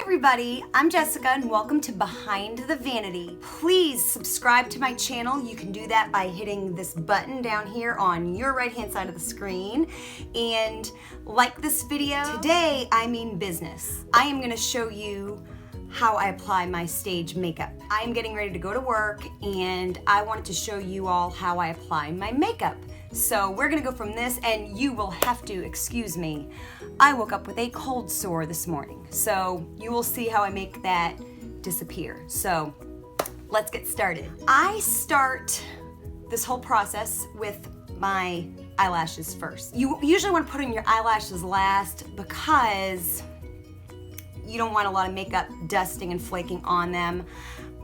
everybody, I'm Jessica and welcome to Behind the Vanity. Please subscribe to my channel. You can do that by hitting this button down here on your right hand side of the screen and like this video. Today I mean business. I am going to show you how I apply my stage makeup. I am getting ready to go to work and I wanted to show you all how I apply my makeup. So we're gonna go from this, and you will have to excuse me. I woke up with a cold sore this morning, so you will see how I make that disappear. So let's get started. I start this whole process with my eyelashes first. You usually want to put in your eyelashes last because you don't want a lot of makeup dusting and flaking on them.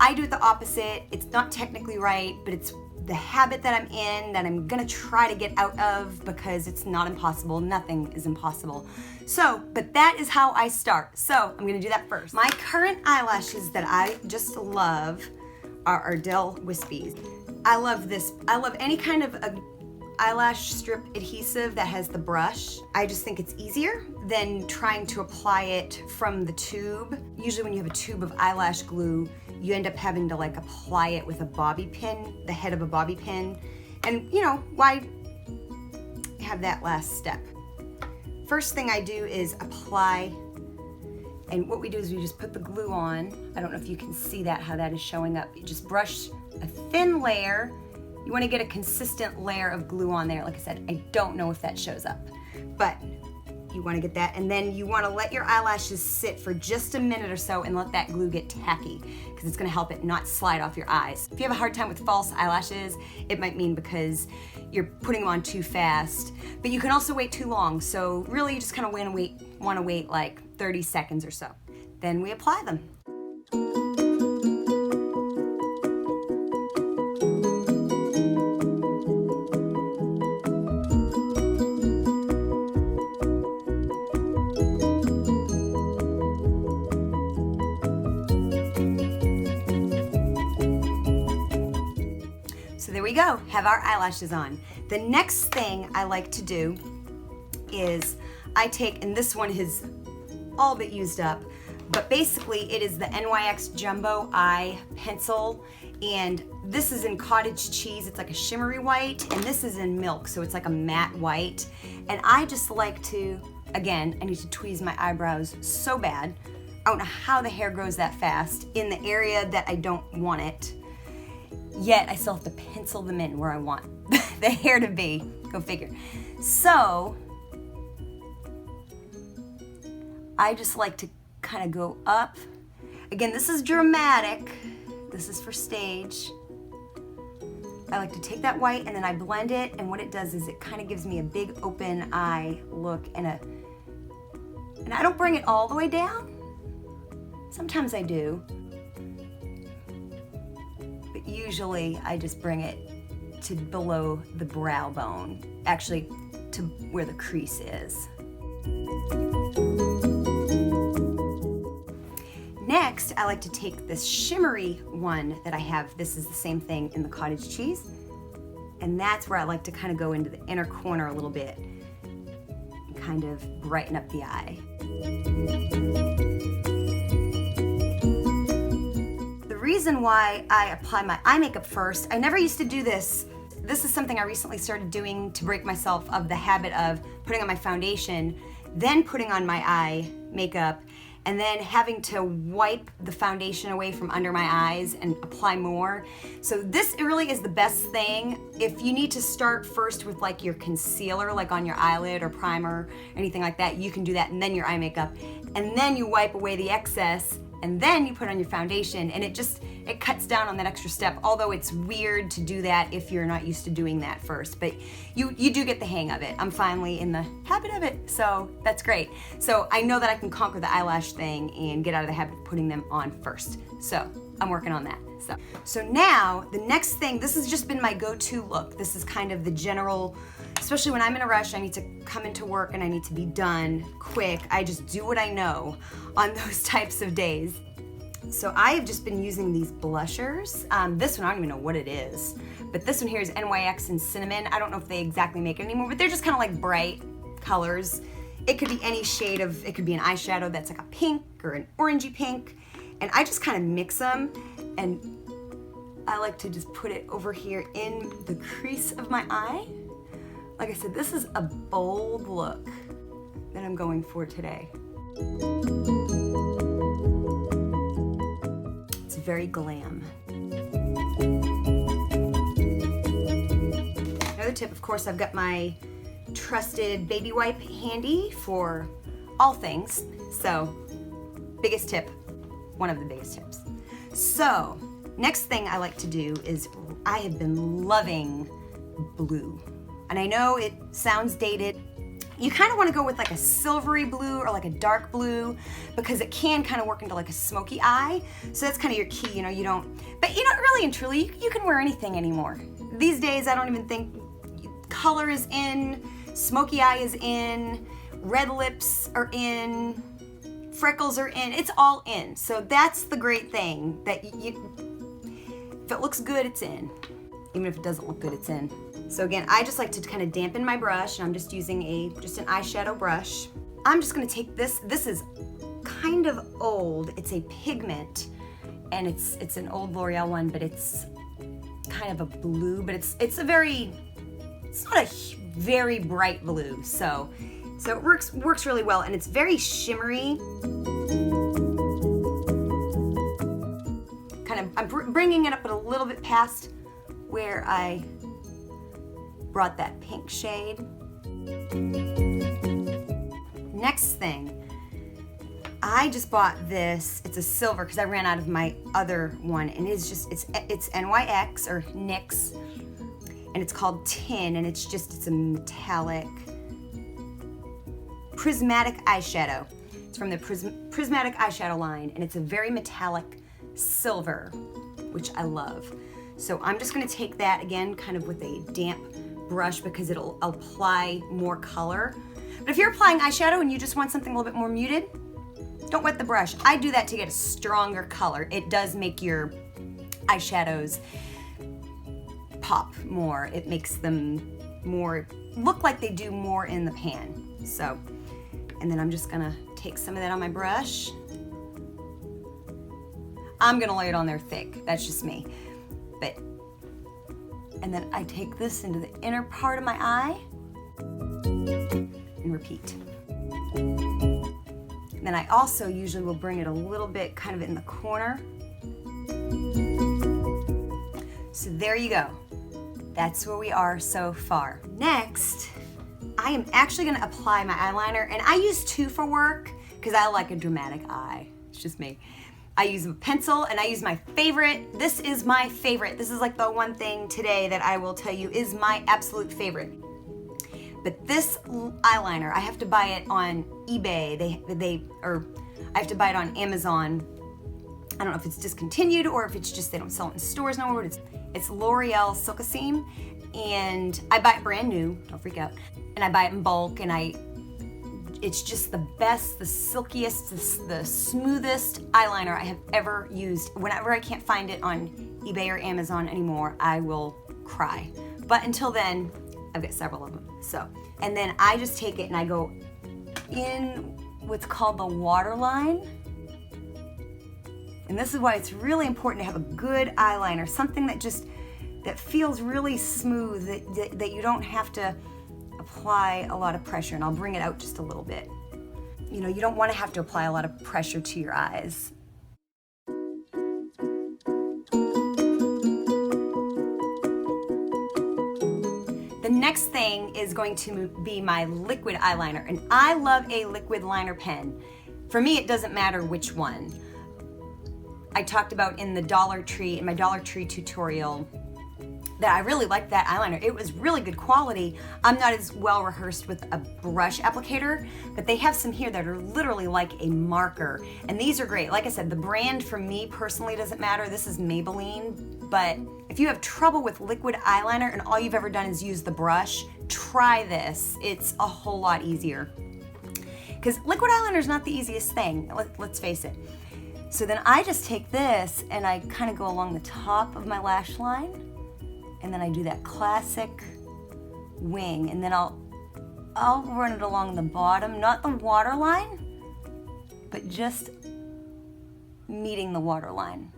I do it the opposite. It's not technically right, but it's the habit that I'm in that I'm gonna try to get out of because it's not impossible. Nothing is impossible. But that is how I start. So I'm gonna do that first. My current eyelashes that I just love are Ardell Wispies. I love this. I love any kind of eyelash strip adhesive that has the brush. I just think it's easier than trying to apply it from the tube. Usually when you have a tube of eyelash glue, you end up having to like apply it with a bobby pin, the head of a bobby pin. And you know, why have that last step? First thing I do is apply, and what we do is we just put the glue on. I don't know if you can see that, how that is showing up. You just brush a thin layer. You want to get a consistent layer of glue on there. Like I said, I don't know if that shows up, but you want to get that, and then you want to let your eyelashes sit for just a minute or so and let that glue get tacky because it's going to help it not slide off your eyes. If you have a hard time with false eyelashes, it might mean because you're putting them on too fast, but you can also wait too long. So really you just kind of want to wait like 30 seconds or so. Then we apply them. So there we go, have our eyelashes on. The next thing I like to do is I take, and this one is all but used up, but basically it is the Nyx Jumbo Eye Pencil, and this is in cottage cheese. It's like a shimmery white, and this is in milk, so it's like a matte white. And I just like to, again, I need to tweeze my eyebrows so bad. I don't know how the hair grows that fast in the area that I don't want it. Yet I still have to pencil them in where I want the hair to be. Go figure. So I just like to kind of go up. Again, this is dramatic. This is for stage. I like to take that white and then I blend it, and what it does is it kind of gives me a big open eye look and I don't bring it all the way down. Sometimes I do. Usually I just bring it to below the brow bone, actually to where the crease is. Next, I like to take this shimmery one that I have. This is the same thing in the cottage cheese, and that's where I like to kind of go into the inner corner a little bit and kind of brighten up the eye. The reason why I apply my eye makeup first, I never used to do this. This is something I recently started doing to break myself of the habit of putting on my foundation, then putting on my eye makeup, and then having to wipe the foundation away from under my eyes and apply more. So this really is the best thing. If you need to start first with like your concealer, like on your eyelid or primer, anything like that, you can do that, and then your eye makeup, and then you wipe away the excess, and then you put on your foundation, and it cuts down on that extra step, although it's weird to do that if you're not used to doing that first, but you do get the hang of it. I'm finally in the habit of it, so that's great. So I know that I can conquer the eyelash thing and get out of the habit of putting them on first. So I'm working on that. So now, the next thing, this has just been my go-to look. This is kind of the general, especially when I'm in a rush, I need to come into work and I need to be done quick. I just do what I know on those types of days. So I have just been using these blushers. This one, I don't even know what it is, but this one here is NYX and Cinnamon. I don't know if they exactly make it anymore, but they're just kind of like bright colors. it could be any shade of, it could be an eyeshadow that's like a pink or an orangey pink. And I just kind of mix them, and I like to just put it over here in the crease of my eye. Like I said, this is a bold look that I'm going for today. It's very glam. Another tip, of course, I've got my trusted baby wipe handy for all things. So, biggest tip, one of the biggest tips. So, next thing I like to do is, I have been loving blue. And I know it sounds dated. You kind of want to go with like a silvery blue or like a dark blue, because it can kind of work into like a smoky eye. So that's kind of your key, you know, you don't, but you know, really and truly, you can wear anything anymore. These days, I don't even think color is in, smoky eye is in, red lips are in, freckles are in, it's all in. So that's the great thing, that if it looks good, it's in. Even if it doesn't look good, it's in. So again, I just like to kind of dampen my brush, and I'm just using just an eyeshadow brush. I'm just gonna take this is kind of old. It's a pigment, and it's an old L'Oreal one, but it's kind of a blue, but it's not a very bright blue. So it works really well, and it's very shimmery. I'm bringing it up a little bit past where I brought that pink shade. Next thing, I just bought this. It's a silver because I ran out of my other one, and it's NYX or NYX, and it's called Tin, and it's a metallic prismatic eyeshadow. It's from the prismatic eyeshadow line, and it's a very metallic silver, which I love. So I'm just gonna take that again, kind of with a damp brush, because it'll apply more color. But if you're applying eyeshadow and you just want something a little bit more muted, don't wet the brush. I do that to get a stronger color. It does make your eyeshadows pop more. It makes them more, look like they do more in the pan. So, and then I'm just gonna take some of that on my brush. I'm gonna lay it on there thick, that's just me. And then I take this into the inner part of my eye and repeat. And then I also usually will bring it a little bit kind of in the corner. So there you go. That's where we are so far. Next, I am actually gonna apply my eyeliner, and I use two for work because I like a dramatic eye. It's just me. I use a pencil, and I use my favorite. This is my favorite. This is like the one thing today that I will tell you is my absolute favorite. But this eyeliner, I have to buy it on eBay. Or I have to buy it on Amazon. I don't know if it's discontinued or if it's just they don't sell it in stores no more. It's L'Oreal Silkaseam, and I buy it brand new. Don't freak out. And I buy it in bulk, and it's just the best, the silkiest, the smoothest eyeliner I have ever used. Whenever I can't find it on eBay or Amazon anymore, I will cry. But until then, I've got several of them. So, and then I just take it and I go in what's called the waterline. And this is why it's really important to have a good eyeliner, something that feels really smooth, that you don't have to apply a lot of pressure, and I'll bring it out just a little bit. You know, you don't want to have to apply a lot of pressure to your eyes. The next thing is going to be my liquid eyeliner, and I love a liquid liner pen. For me, it doesn't matter which one. I talked about in my Dollar Tree tutorial, that I really liked that eyeliner. It was really good quality. I'm not as well rehearsed with a brush applicator, but they have some here that are literally like a marker, and these are great. Like I said, the brand for me personally doesn't matter. This is Maybelline, but if you have trouble with liquid eyeliner and all you've ever done is use the brush, try this. It's a whole lot easier. Because liquid eyeliner is not the easiest thing, let's face it. So then I just take this and I kind of go along the top of my lash line, and then I do that classic wing, and then I'll I'll run it along the bottom, not the waterline, but just meeting the waterline.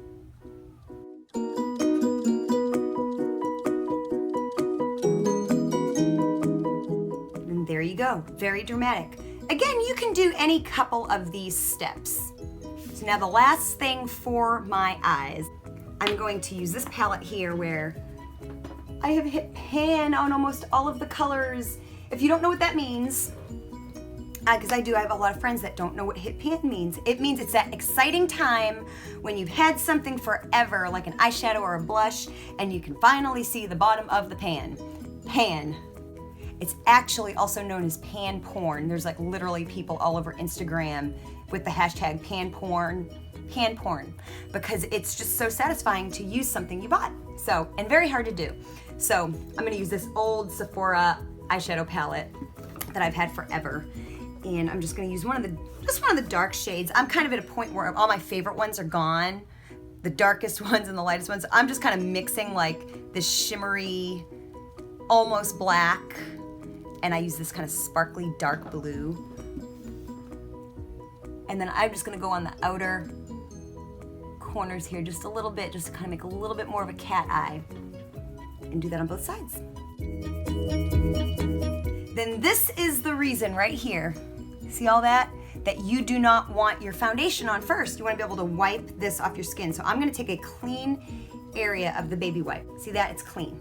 And there you go, very dramatic. Again, you can do any couple of these steps. So now the last thing for my eyes, I'm going to use this palette here where I have hit pan on almost all of the colors. If you don't know what that means, because I have a lot of friends that don't know what hit pan means. It means it's that exciting time when you've had something forever, like an eyeshadow or a blush, and you can finally see the bottom of the pan. Pan. It's actually also known as pan porn. There's like literally people all over Instagram with the hashtag pan porn, because it's just so satisfying to use something you bought. So, and very hard to do. So I'm gonna use this old Sephora eyeshadow palette that I've had forever. And I'm just gonna use one of the dark shades. I'm kind of at a point where all my favorite ones are gone, the darkest ones and the lightest ones. I'm just kind of mixing like this shimmery, almost black, and I use this kind of sparkly dark blue. And then I'm just gonna go on the outer corners here just a little bit, just to kind of make a little bit more of a cat eye, and do that on both sides. Then this is the reason right here. See all that? That you do not want your foundation on first. You want to be able to wipe this off your skin. So I'm going to take a clean area of the baby wipe. See that? It's clean.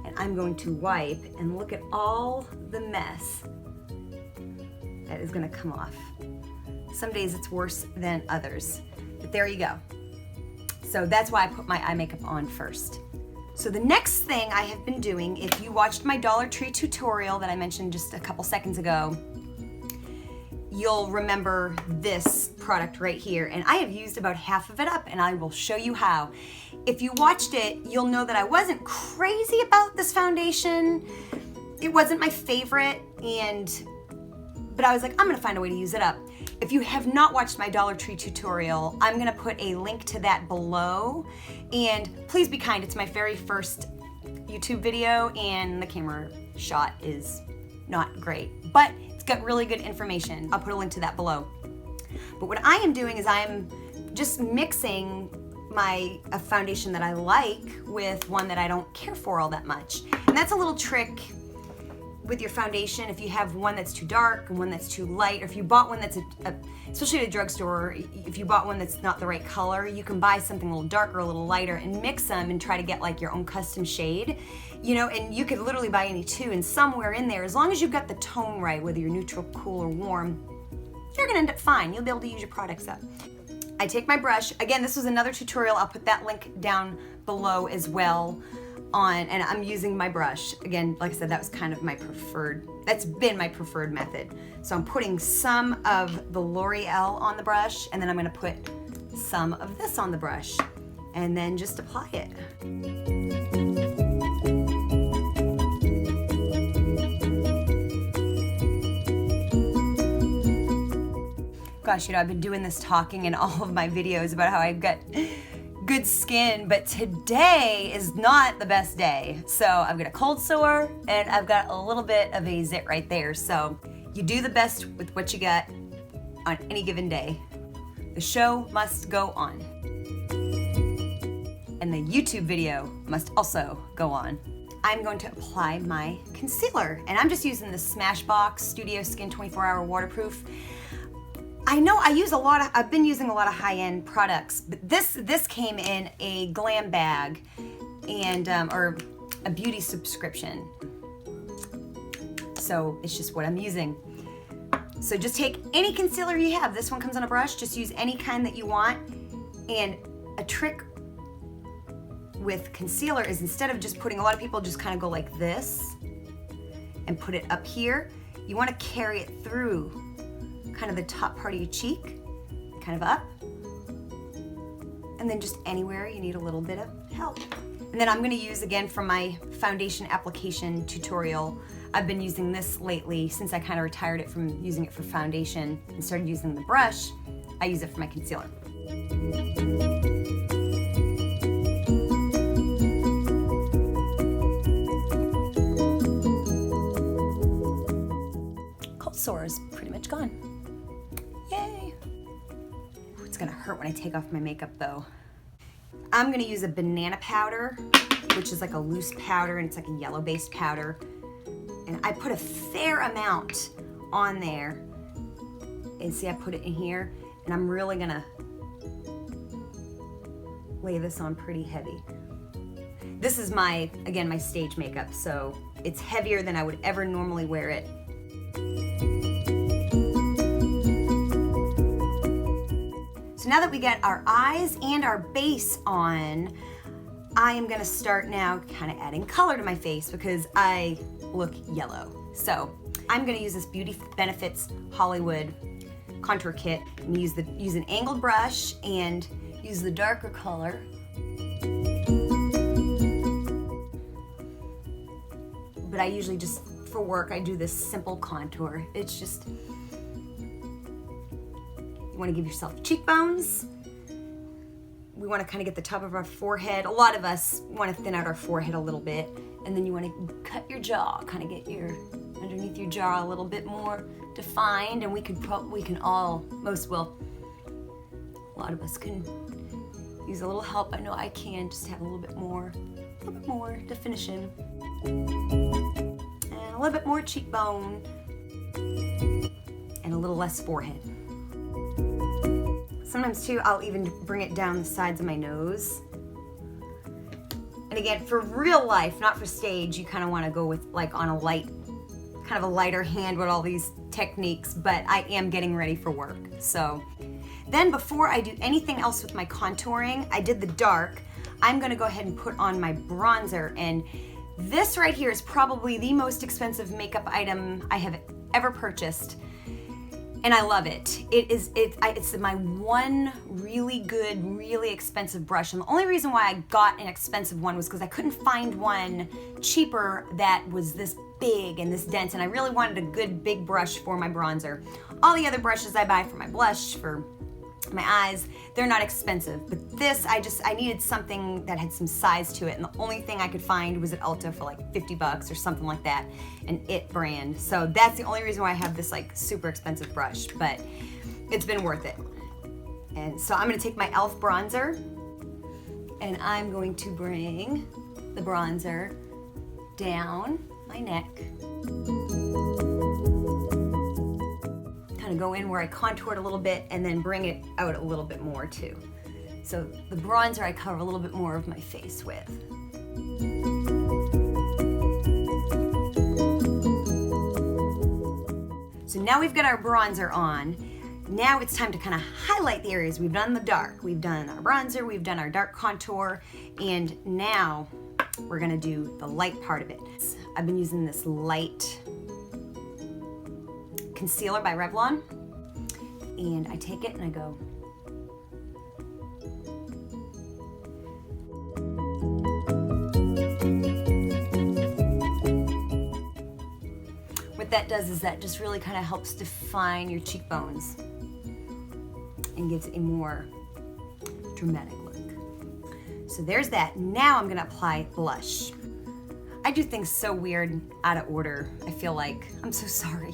And I'm going to wipe and look at all the mess that is going to come off. Some days it's worse than others, but there you go. So that's why I put my eye makeup on first. So the next thing I have been doing, if you watched my Dollar Tree tutorial that I mentioned just a couple seconds ago, you'll remember this product right here. And I have used about half of it up, and I will show you how. If you watched it, you'll know that I wasn't crazy about this foundation. It wasn't my favorite, but I was like, I'm gonna find a way to use it up. If you have not watched my Dollar Tree tutorial, I'm gonna put a link to that below. And please be kind, it's my very first YouTube video and the camera shot is not great, but it's got really good information. I'll put a link to that below. But what I am doing is I'm just mixing a foundation that I like with one that I don't care for all that much. And that's a little trick with your foundation. If you have one that's too dark and one that's too light, or if you bought one that's especially at a drugstore, if you bought one that's not the right color, you can buy something a little darker, a little lighter, and mix them and try to get like your own custom shade, you know, and you could literally buy any two, and somewhere in there, as long as you've got the tone right, whether you're neutral, cool, or warm, you're gonna end up fine. You'll be able to use your products up. I take my brush. Again, this was another tutorial. I'll put that link down below as well. And I'm using my brush. Again, like I said, that was kind of my that's been my preferred method. So I'm putting some of the L'Oreal on the brush, and then I'm gonna put some of this on the brush, and then just apply it. Gosh, you know, I've been doing this talking in all of my videos about how I've got good skin, but today is not the best day. So I've got a cold sore and I've got a little bit of a zit right there. So you do the best with what you got on any given day. The show must go on. And the YouTube video must also go on. I'm going to apply my concealer, and I'm just using the Smashbox Studio Skin 24-Hour Waterproof. I know I've been using a lot of high-end products, but this came in a Glam bag and or a beauty subscription. So it's just what I'm using. So just take any concealer you have. This one comes on a brush. Just use any kind that you want. And a trick with concealer is, instead of just putting, a lot of people just kind of go like this and put it up here. You want to carry it through kind of the top part of your cheek, kind of up, and then just anywhere you need a little bit of help. And then I'm going to use, again, from my foundation application tutorial, I've been using this lately since I kind of retired it from using it for foundation and started using the brush. I use it for my concealer. sore is pretty much gone. Yay! It's gonna hurt when I take off my makeup though. I'm gonna use a banana powder, which is like a loose powder and it's like a yellow based powder. And I put a fair amount on there. And see, I put it in here and I'm really gonna lay this on pretty heavy. This is my, again, my stage makeup, so it's heavier than I would ever normally wear it. So now that we get our eyes and our base on, I am gonna start now kind of adding color to my face because I look yellow. So I'm gonna use this Beauty Benefits Hollywood contour kit and use an angled brush and use the darker color. But I usually just, for work, I do this simple contour. It's just, you wanna give yourself cheekbones. We wanna kinda get the top of our forehead. A lot of us wanna thin out our forehead a little bit. And then you wanna cut your jaw, kinda get your, underneath your jaw a little bit more defined. And we can all, most will, a lot of us can use a little help. I know I can, just have a little bit more definition. And a little bit more cheekbone. And a little less forehead. Sometimes too, I'll even bring it down the sides of my nose. And again, for real life, not for stage, you kind of want to go with like on a light, kind of a lighter hand with all these techniques, but I am getting ready for work. So then before I do anything else with my contouring, I did the dark, I'm gonna go ahead and put on my bronzer. And this right here is probably the most expensive makeup item I have ever purchased. And I love it. It's my one really good, really expensive brush. And the only reason why I got an expensive one was because I couldn't find one cheaper that was this big and this dense. And I really wanted a good big brush for my bronzer. All the other brushes I buy for my blush, for my eyes, they're not expensive. But this, I needed something that had some size to it. And the only thing I could find was at Ulta for like 50 bucks or something like that, an IT brand. So that's the only reason why I have this like super expensive brush, but it's been worth it. And so I'm gonna take my e.l.f. bronzer and I'm going to bring the bronzer down my neck. Kind of go in where I contoured a little bit and then bring it out a little bit more too. So the bronzer I cover a little bit more of my face with. So now we've got our bronzer on. Now it's time to kind of highlight the areas. We've done the dark, we've done our bronzer, we've done our dark contour, and now we're gonna do the light part of it. I've been using this light concealer by Revlon, and I take it and I go what that does is that just really kind of helps define your cheekbones and gives a more dramatic look. So there's that. Now I'm gonna apply blush. I do things so weird, out of order. I feel like, I'm so sorry.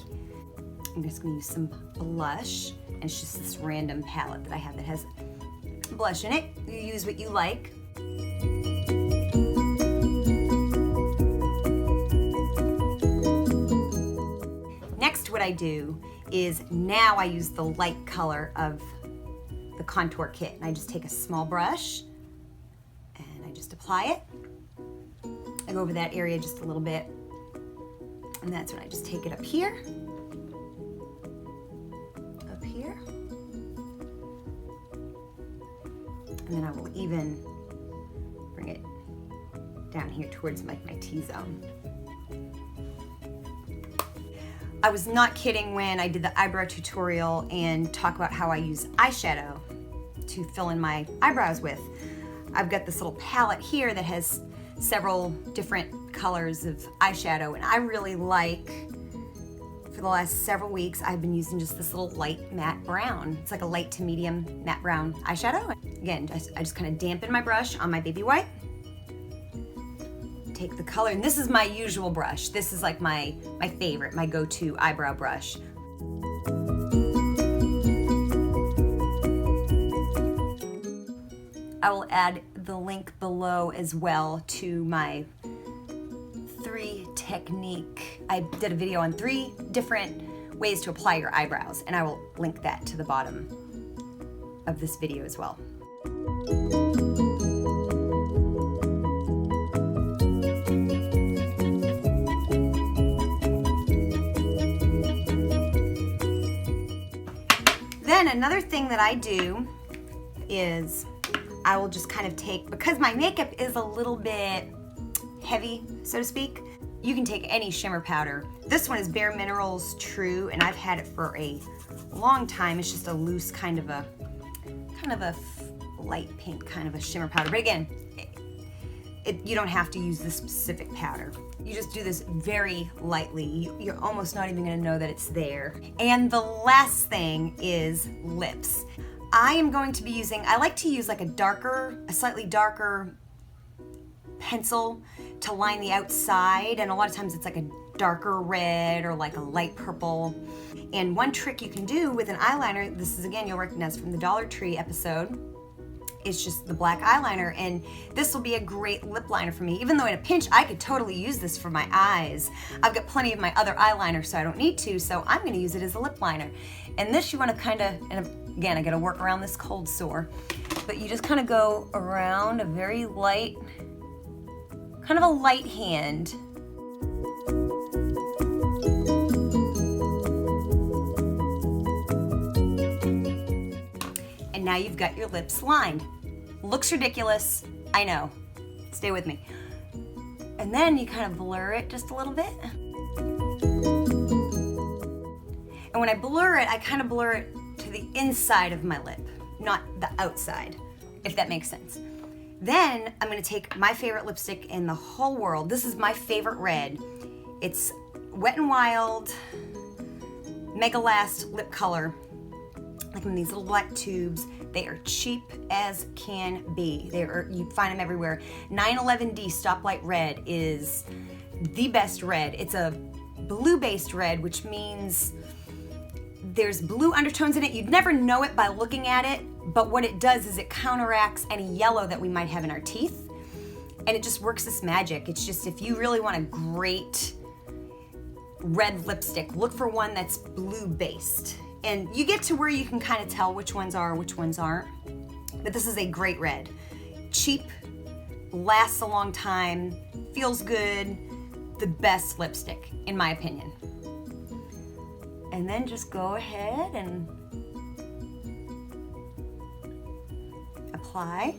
I'm just gonna use some blush, and it's just this random palette that I have that has blush in it. You use what you like. Next, what I do is now I use the light color of the contour kit, and I just take a small brush and I just apply it. I go over that area just a little bit, and that's when I just take it up here. And then I will even bring it down here towards my T-zone. I was not kidding when I did the eyebrow tutorial and talk about how I use eyeshadow to fill in my eyebrows with. I've got this little palette here that has several different colors of eyeshadow, and I really like, for the last several weeks, I've been using just this little light matte brown. It's like a light to medium matte brown eyeshadow. Again, I just kind of dampen my brush on my baby white. Take the color, and this is my usual brush. This is like my favorite, my go-to eyebrow brush. I will add the link below as well to my 3 technique. I did a video on 3 different ways to apply your eyebrows, and I will link that to the bottom of this video as well. Then another thing that I do is I will just kind of take, because my makeup is a little bit heavy, so to speak, you can take any shimmer powder. This one is Bare Minerals True, and I've had it for a long time. It's just a loose kind of a light pink kind of a shimmer powder. But again, you don't have to use this specific powder. You just do this very lightly. You're almost not even gonna know that it's there. And the last thing is lips. I am going to be using, I like to use like a slightly darker pencil to line the outside, and a lot of times it's like a darker red or like a light purple. And one trick you can do with an eyeliner, this is again, you'll recognize from the Dollar Tree episode, it's just the black eyeliner, and this will be a great lip liner for me. Even though in a pinch, I could totally use this for my eyes. I've got plenty of my other eyeliner, so I don't need to, so I'm gonna use it as a lip liner. And this you wanna kinda, and again, I gotta work around this cold sore, but you just kinda go around a very light, kind of a light hand. And now you've got your lips lined. Looks ridiculous, I know. Stay with me. And then you kind of blur it just a little bit. And when I blur it, I kind of blur it to the inside of my lip, not the outside, if that makes sense. Then I'm gonna take my favorite lipstick in the whole world. This is my favorite red. It's Wet n Wild Mega Last Lip Color, like in these little black tubes. They are cheap as can be. You find them everywhere. 911D Stoplight Red is the best red. It's a blue-based red, which means there's blue undertones in it. You'd never know it by looking at it, but what it does is it counteracts any yellow that we might have in our teeth, and it just works this magic. It's just, if you really want a great red lipstick, look for one that's blue-based. And you get to where you can kind of tell which ones are, which ones aren't. But this is a great red. Cheap, lasts a long time, feels good, the best lipstick, in my opinion. And then just go ahead and apply.